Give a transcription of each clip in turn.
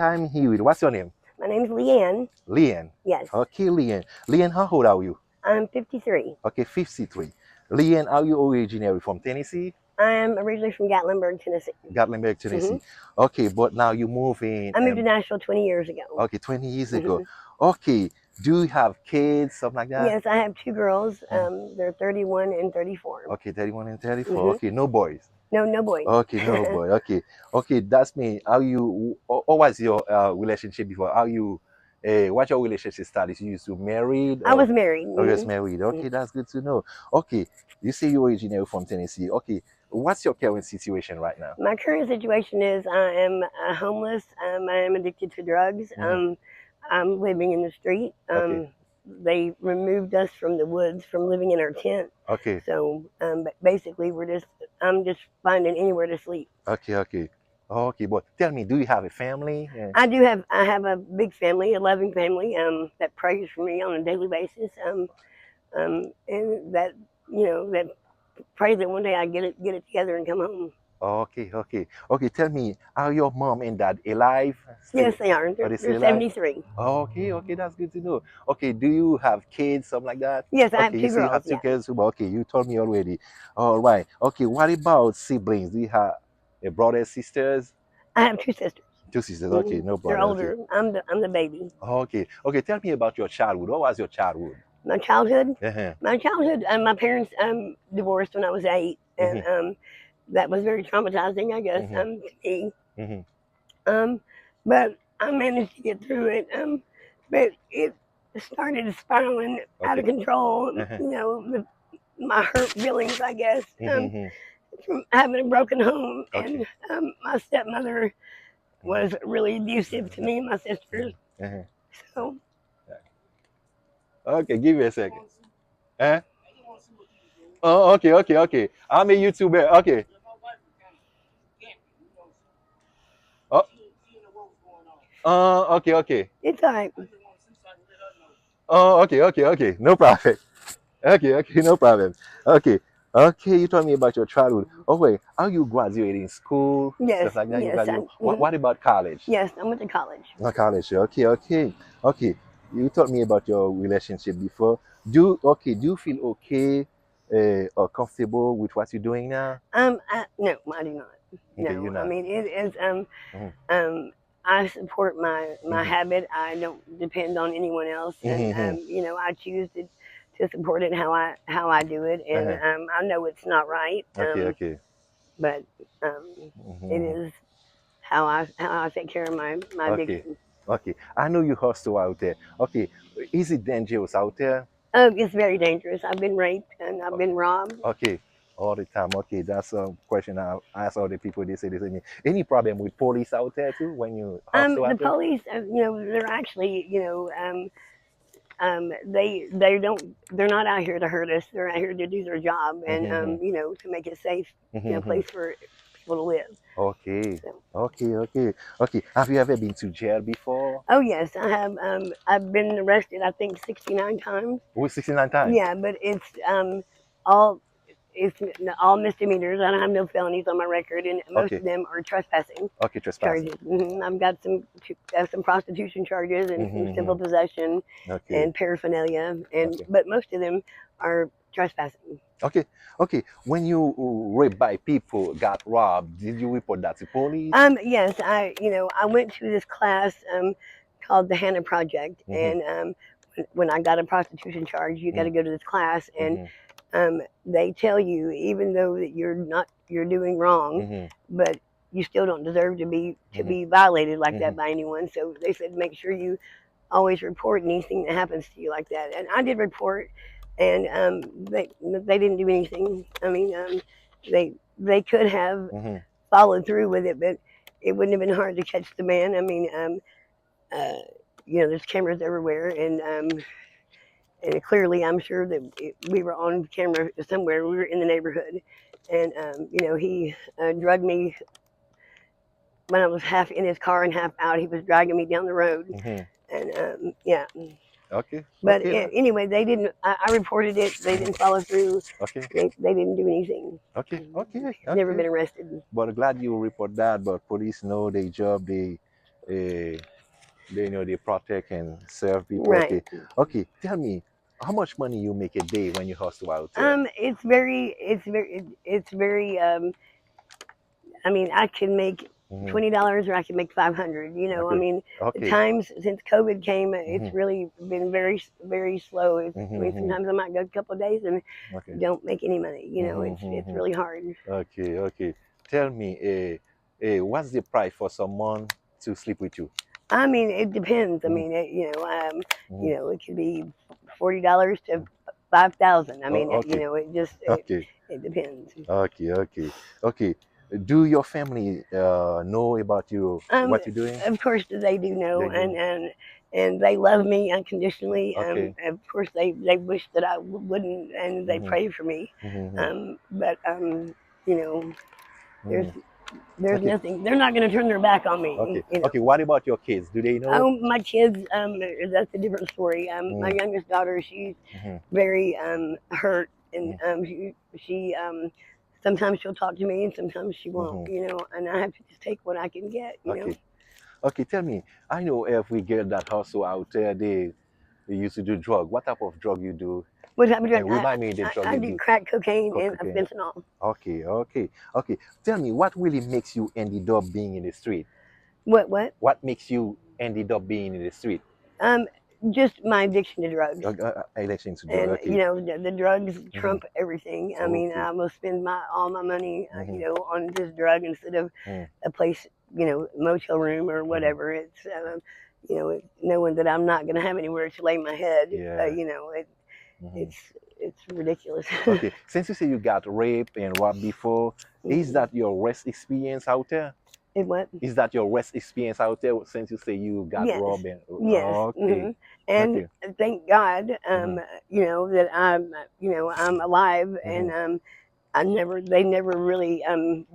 I'm here with, what's your name? My name's Leanne. Leanne. Yes. Okay, Leanne. Leanne, how old are you? I'm 53. Okay, 53. Leanne, are you originally from Tennessee? I'm originally from Gatlinburg, Tennessee. Gatlinburg, hmm Tennessee. Okay, but now you move in. I moved to Nashville 20 years ago. Okay, 20 years ago. hmm Okay, do you have kids, something like that? Yes, I have two girls. Mhm. They're 31 and 34. Okay, 31 and 34. hmm Okay, no boys. No, no boys. Okay, no boy. Okay, okay, that's me. How you? What was your relationship before? How you? What your relationship status? You used to married I was or? married. Oh, yes, married. Okay, that's good to know. Okay, you say you're originally from Tennessee. Okay, what's your current situation right now? My current situation is I am homeless. I am addicted to drugs. hmm I'm living in the street. Okay, They removed us from the woods from living in our tent. okay, So but basically, I'm just finding anywhere to sleep. okay. Okay, but tell me, do you have a family? I have a big family, a loving family, that prays for me on a daily basis, and that that pray that one day I get it together and come home. Okay. Tell me, are your mom and dad alive still? Yes, they are. Are they They're still alive? 73. Okay, that's good to know. Okay, do you have kids, something like that? Yes, I have Okay, you two say you girls. have two Yeah, kids. Okay, you told me already. All right. Okay, what about siblings? Do you have a brother, sisters? I have two sisters. Two sisters. Okay, hmm no They're brother. Okay. older. I'm the baby. Okay. Tell me about your childhood. What was your childhood? My childhood, Uh-huh. my parents divorced when I was 8, and Mm-hmm. that was very traumatizing, I guess, Mm-hmm. to me. Mm-hmm. Um, but I managed to get through it. But it started spiraling out of Okay. control. Uh-huh. My hurt feelings, I guess, Mm-hmm. from having a broken home, Okay. and my stepmother was really abusive to me and my sisters. Uh-huh. So Okay, give me a second. Uh-huh. Oh, okay. I'm a YouTuber. Okay. Oh, okay. it's all right. Oh, okay. No problem. Okay, no problem. Okay, okay. You told me about your childhood. Oh wait, how you graduating school, Yes, stuff like that. You yes, graduate. What about college? yes. I went to college. Not college. Okay. You told me about your relationship before. Do you feel okay or comfortable with what you're doing now? No, I do not. Okay, you're No, I not. mean it is. Mm-hmm. I support my Mm-hmm. habit. I don't depend on anyone else, and Mm-hmm. I choose to support it how I do it, and Uh-huh. I know it's not right, Okay. but um, it Mm-hmm. is how I take care of my Okay. addiction. Okay. I know you hustle out there. Okay. Is it dangerous out there? It's very dangerous. I've been raped and I've been robbed. Okay, all the time. Okay, that's a question I ask all the people. They say this. Any problem with police out there too when you hustle The out there? police, they're actually, they're not out here to hurt us. They're out here to do their job and Mm-hmm, to make it safe, mm-hmm. place for people to live. Okay, So, okay. Have you ever been to jail before? oh yes, I have. I've been arrested. I think 69 times. Oh, 69 times. Yeah, but all it's all misdemeanors. I don't have no felonies on my record, and most Okay, of them are trespassing okay, trespassing. charges. I've got some prostitution charges and some Mm-hmm, simple possession okay, and paraphernalia, and okay, but most of them are trespassing. okay, okay. When you raped by people, got robbed, did you report that to police? Yes, I went to this class called the Hannah Project, Mm-hmm, and when I got a prostitution charge, you got to go to this class, and mm-hmm, they tell you even though that you're doing wrong, mm-hmm, but you still don't deserve to mm-hmm, be violated like mm-hmm. that by anyone. So they said make sure you always report anything that happens to you like that. And I did report, and they didn't do anything. I mean, they could have mm-hmm. followed through with it, but it wouldn't have been hard to catch the man. I mean, uh, there's cameras everywhere, and and clearly, I'm sure that we were on camera somewhere. We were in the neighborhood, and he drugged me when I was half in his car and half out. He was dragging me down the road, Mm-hmm. and yeah. Okay. But Okay. anyway, they didn't. I reported it. They Mhm. didn't follow through. Okay. They didn't do anything. Okay. Okay. He's never Okay. been arrested. But glad you report that. But police know their job. Uh, they know they protect and serve people. Right. Okay. Okay. Tell me, how much money you make a day when you hustle out there? It's very. I mean, I can make Mm-hmm. $20 or I can make 500. I Okay. mean, the Okay. times since COVID came, Mm-hmm. it's really been very, very slow. I mean, Mm-hmm. sometimes I might go a couple of days and Okay. don't make any money. It's Mm-hmm. really hard. Okay. Okay. Tell me, what's the price for someone to sleep with you? I mean, it depends. I Mm-hmm. mean, Mm-hmm. it could be $40 to 5,000. I mean, Oh, okay. it just Okay. it depends. Okay, okay, okay. Do your family know about you, Um, what you're doing? of course they do They know, do. and they love me unconditionally. Okay. Of course they wish that I wouldn't, and they Mm-hmm. pray for me. Mm-hmm. But you know, there's Mm. there's Okay, nothing. They're not going to turn their back on okay, me. okay. What about your kids? Do they know? Oh, my kids. That's a different story. My Mm, youngest daughter, she's mm-hmm. very hurt, and Mm, she sometimes she'll talk to me, and sometimes she won't. mm-hmm. And I have to just take what I can get. Okay, okay. Tell me, I know every girl that hustle out there, they used to do drug. What type of drug you do? What type of drug? And remind me the drug I you do do. crack cocaine and Okay, fentanyl. okay, okay, okay. Tell me, what really makes you ended up being in the street? What? What? What makes you ended up being in the street? Um, just my addiction to drugs. Election to drug. And Okay. the drugs Mm-hmm. trump everything. I mean, Okay. I will spend my all my money, Mm-hmm. on this drug instead of Mm-hmm. a place, motel room or Mm-hmm. whatever. It's knowing that I'm not going to have anywhere to lay my head. Yeah. Mm-hmm. It's ridiculous. Okay. Since you say you got raped and robbed before, is Mhm. that your worst experience out there? It what? Is that your worst experience out there since you say you got Yes, robbed and yes, okay. and Okay. thank God, Mm-hmm. that I'm alive, Mm-hmm. and they never really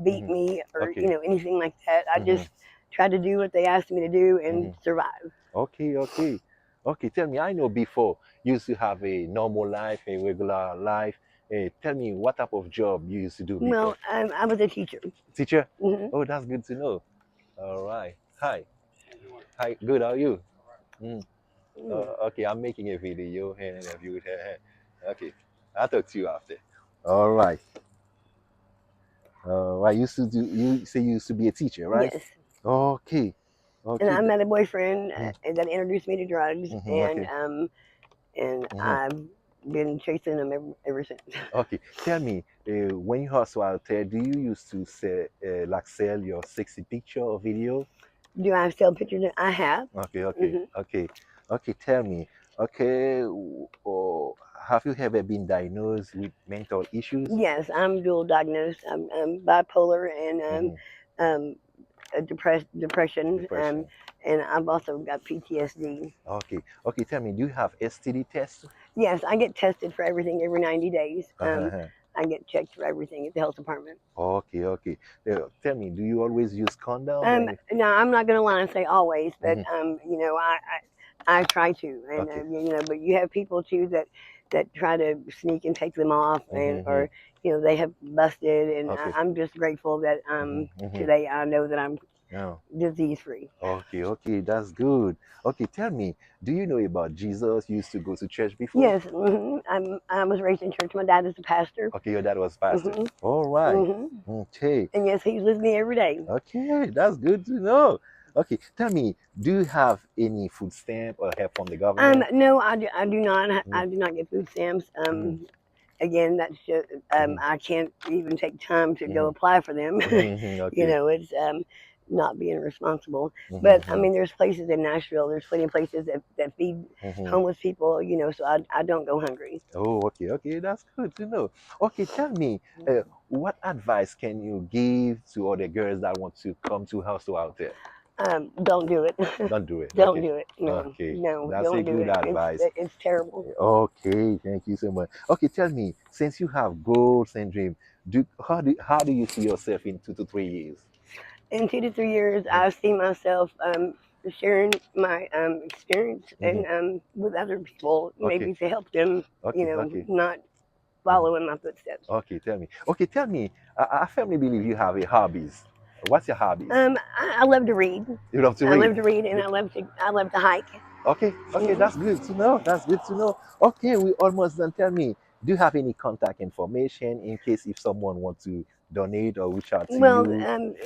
beat Mm-hmm. me or Okay. anything like that. I Mm-hmm. just tried to do what they asked me to do and Mm-hmm. survive. Okay, okay. Okay, tell me, I know before you used to have a normal life, a regular life. Tell me what type of job you used to do before. Well, I was a teacher. Teacher? Hmm. Oh, that's good to know. All right. Hi. Hi. Good. How are you? Mm. Okay, I'm making a video and interview with her. Okay. I'll talk to you after. All right. Right. You say you used to be a teacher, right? Yes, Okay. and Okay. I met a boyfriend Mm, that introduced me to drugs, okay. and Hmm. I've been chasing them ever since. Okay. Tell me, when you hustle out there, do you used to sell your sexy picture or video? Do I still pictures? I have. Okay, okay, Hmm. okay, okay. Tell me, okay, have you ever been diagnosed with mental issues? Yes, I'm dual diagnosed. I'm bipolar and Hmm. um, depression, Depression. and I've also got PTSD. Okay, okay. Tell me, do you have STD tests? Yes, I get tested for everything every 90 days. Uh-huh. I get checked for everything at the health department. Okay, okay. Tell me, do you always use condom when? No, I'm not going to lie and say always, but Mhm. I try to, and Okay. but you have people too that try to sneak and take them off, and Mm-hmm. or they have busted, and Okay. I'm just grateful that Mm-hmm. today I know that I'm Yeah. disease free. Okay, okay, that's good. Okay, tell me, do you know about Jesus? You used to go to church before? Yes, I was raised in church. My dad is a pastor. Okay, your dad was pastor. Hmm. All right. Hmm. Okay. And yes, he's with me every day. Okay, that's good to know. Okay, tell me, do you have any food stamp or help from the government? No, I do not. Mm-hmm. I do not get food stamps. Mm-hmm. Again, that's just, I can't even take time to go Mm-hmm. apply for them. Mm-hmm. Okay. It's not being responsible. But I Mm-hmm. mean, there's places in Nashville. There's plenty of places that feed Mm-hmm. homeless people. So I don't go hungry. Oh, okay, okay, that's good to know. Okay, tell me, what advice can you give to other girls that want to come to hustle out there? Don't do it. Don't do it. Don't Okay. do it. No, Okay. no, That's a don't do good it. advice. It's terrible. Okay, thank you so much. Okay, tell me, since you have goals and dreams, how do you see yourself in 2 to 3 years? In 2 to 3 years, Mm, I see myself sharing my experience mhm. and with other people, Okay, maybe to help them, okay, okay. not Mhm. follow in my footsteps. Okay, tell me. Okay, tell me. I firmly believe you have a hobbies. What's your hobbies? I love to read. You love to I read. love to read, and You- I love to hike. Okay, okay, Hmm. that's good to know. That's good to know. Okay, we almost done. Tell me, do you have any contact information in case if someone wants to donate or reach out to Well, you?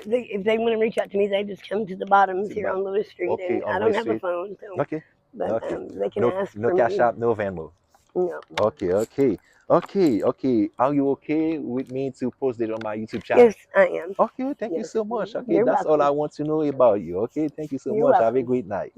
if they want to reach out to me, they just come to the bottoms here But on Lewis Street, okay, and on I don't West have a Street. phone, so Okay, but okay. they can No, ask no for cash me. app, no Venmo. No. Okay, okay, okay, okay. Are you okay with me to post it on my YouTube channel? Yes, I am. Okay, thank you Yes, so much. Okay, you're that's all welcome. I want to know about you. Okay, thank you so You're much. Have a welcome. great night.